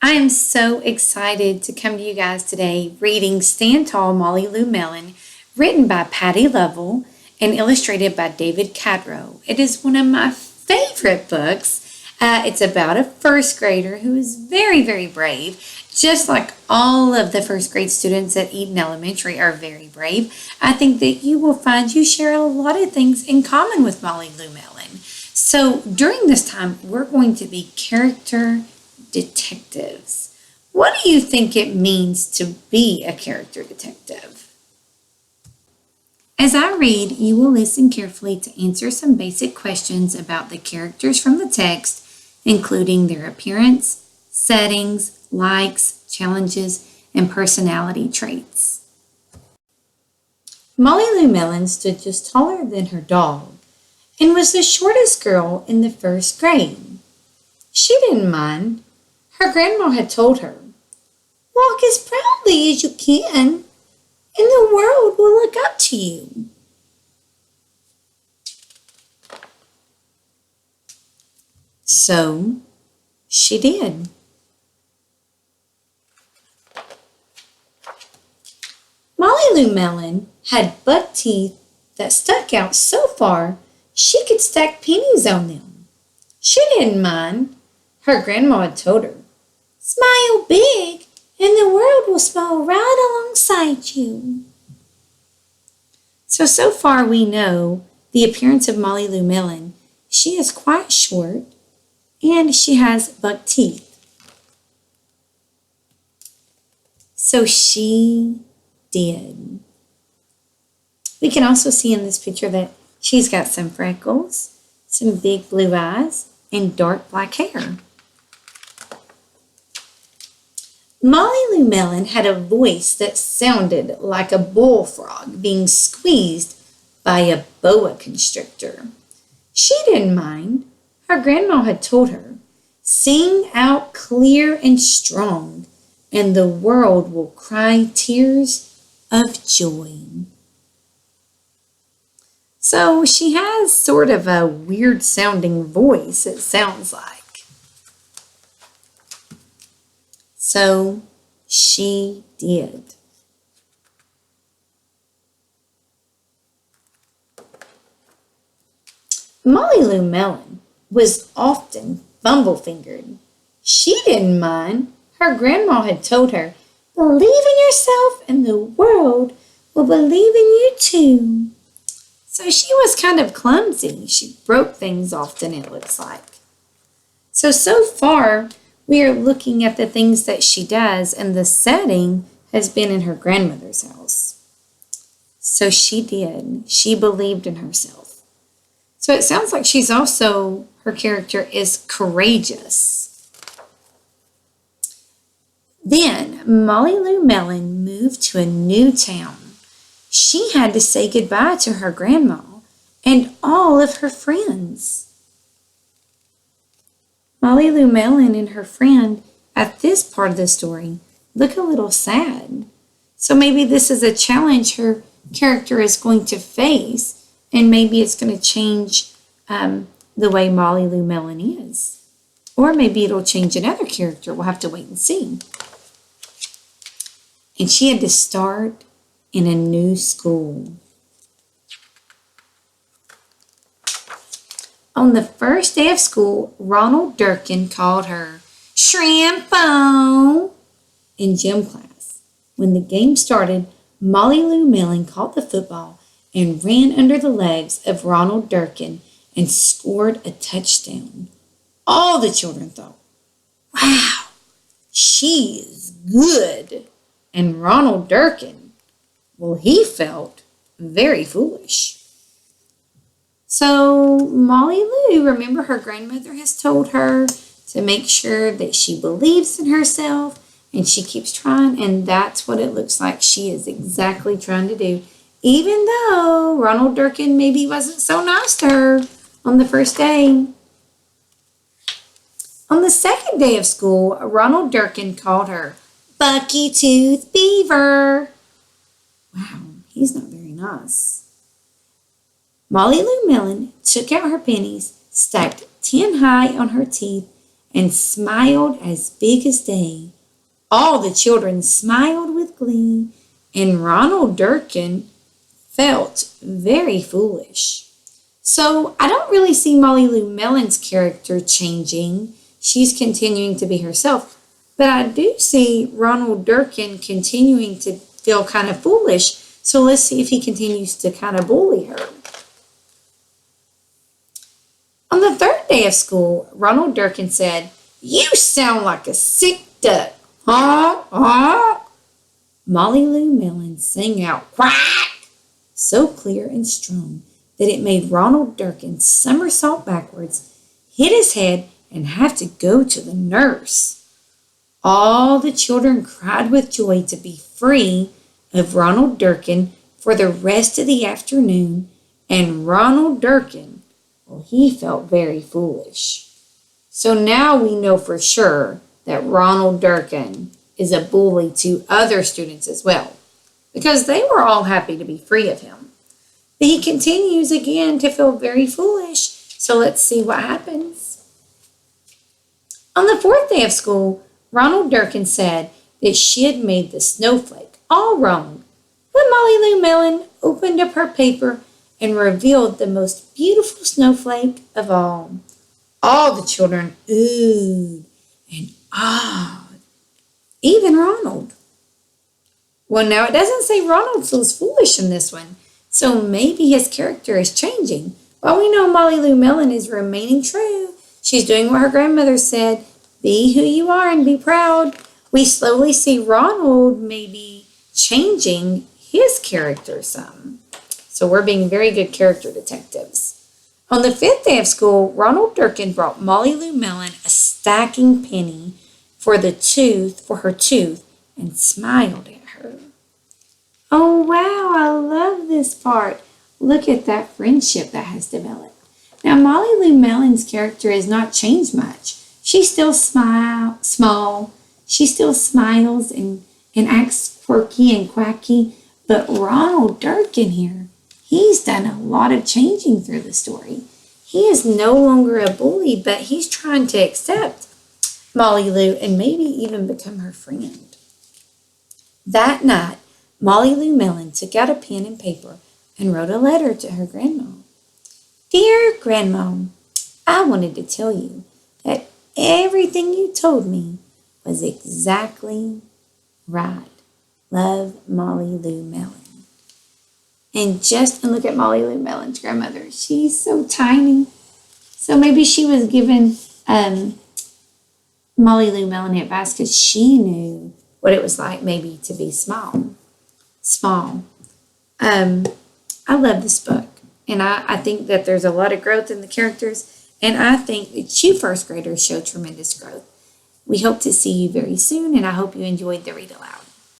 I am so excited to come to you guys today reading Stand Tall, Molly Lou Melon, written by Patty Lovell and illustrated by David Cadro. It is one of my favorite books. It's about a first grader who is very, very brave, just like all of the first grade students at Eden Elementary are very brave. I think that you will find you share a lot of things in common with Molly Lou Melon. So during this time, we're going to be character detectives. What do you think it means to be a character detective? As I read, you will listen carefully to answer some basic questions about the characters from the text, including their appearance, settings, likes, challenges, and personality traits. Molly Lou Melon stood just taller than her dog and was the shortest girl in the first grade. She didn't mind. Her grandma had told her, "Walk as proudly as you can, and the world will look up to you." So she did. Molly Lou Melon had buck teeth that stuck out so far she could stack pennies on them. She didn't mind. Her grandma had told her, "Smile big, and the world will smile right alongside you." So far we know the appearance of Molly Lou Melon. She is quite short, and she has buck teeth. So she did. We can also see in this picture that she's got some freckles, some big blue eyes, and dark black hair. Molly Lou Melon had a voice that sounded like a bullfrog being squeezed by a boa constrictor. She didn't mind. Her grandma had told her, "Sing out clear and strong, and the world will cry tears of joy." So she has sort of a weird sounding voice, it sounds like. So she did. Molly Lou Melon was often fumble-fingered. She didn't mind. Her grandma had told her, "Believe in yourself and the world will believe in you too." So she was kind of clumsy. She broke things often, it looks like. So far, we are looking at the things that she does, and the setting has been in her grandmother's house. So she did. She believed in herself. So it sounds like her character is courageous. Then Molly Lou Melon moved to a new town. She had to say goodbye to her grandma and all of her friends. Molly Lou Melon and her friend at this part of the story look a little sad. So maybe this is a challenge her character is going to face, and maybe it's going to change the way Molly Lou Melon is. Or maybe it'll change another character. We'll have to wait and see. And she had to start in a new school. On the first day of school, Ronald Durkin called her Shrimpo in gym class. When the game started, Molly Lou Melon caught the football and ran under the legs of Ronald Durkin and scored a touchdown. All the children thought, "Wow, she is good." And Ronald Durkin, well, he felt very foolish. So Molly Lou, remember her grandmother has told her to make sure that she believes in herself, and she keeps trying, and that's what it looks like she is exactly trying to do. Even though Ronald Durkin maybe wasn't so nice to her on the first day. On the second day of school, Ronald Durkin called her Bucky Tooth Beaver. Wow, he's not very nice. Molly Lou Melon took out her pennies, stacked 10 high on her teeth, and smiled as big as day. All the children smiled with glee, and Ronald Durkin felt very foolish. So I don't really see Molly Lou Melon's character changing. She's continuing to be herself. But I do see Ronald Durkin continuing to feel kind of foolish. So let's see if he continues to kind of bully her. On the third day of school, Ronald Durkin said, "You sound like a sick duck, huh? Huh?" Molly Lou Melon sang out, "Quack!" so clear and strong that it made Ronald Durkin somersault backwards, hit his head, and have to go to the nurse. All the children cried with joy to be free of Ronald Durkin for the rest of the afternoon, and Ronald Durkin, well, he felt very foolish. So now we know for sure that Ronald Durkin is a bully to other students as well, because they were all happy to be free of him. But he continues again to feel very foolish, so let's see what happens. On the fourth day of school, Ronald Durkin said that she had made the snowflake all wrong, but Molly Lou Melon opened up her paper and revealed the most beautiful snowflake of all. All the children oohed and awed, even Ronald. Well, now it doesn't say Ronald feels foolish in this one, so maybe his character is changing. Well, we know Molly Lou Melon is remaining true. She's doing what her grandmother said, be who you are and be proud. We slowly see Ronald maybe changing his character some. So we're being very good character detectives. On the fifth day of school, Ronald Durkin brought Molly Lou Melon a stacking penny for her tooth and smiled at her. Oh, wow, I love this part. Look at that friendship that has developed. Now, Molly Lou Melon's character has not changed much. She still small. She still smiles and acts quirky and quacky. But Ronald Durkin here, he's done a lot of changing through the story. He is no longer a bully, but he's trying to accept Molly Lou and maybe even become her friend. That night, Molly Lou Melon took out a pen and paper and wrote a letter to her grandma. Dear Grandma, I wanted to tell you that everything you told me was exactly right. Love, Molly Lou Melon. And look at Molly Lou Melon's grandmother. She's so tiny. So maybe she was giving Molly Lou Melon advice because she knew what it was like maybe to be small. I love this book. And I think that there's a lot of growth in the characters. And I think that you first graders show tremendous growth. We hope to see you very soon. And I hope you enjoyed the Read Aloud.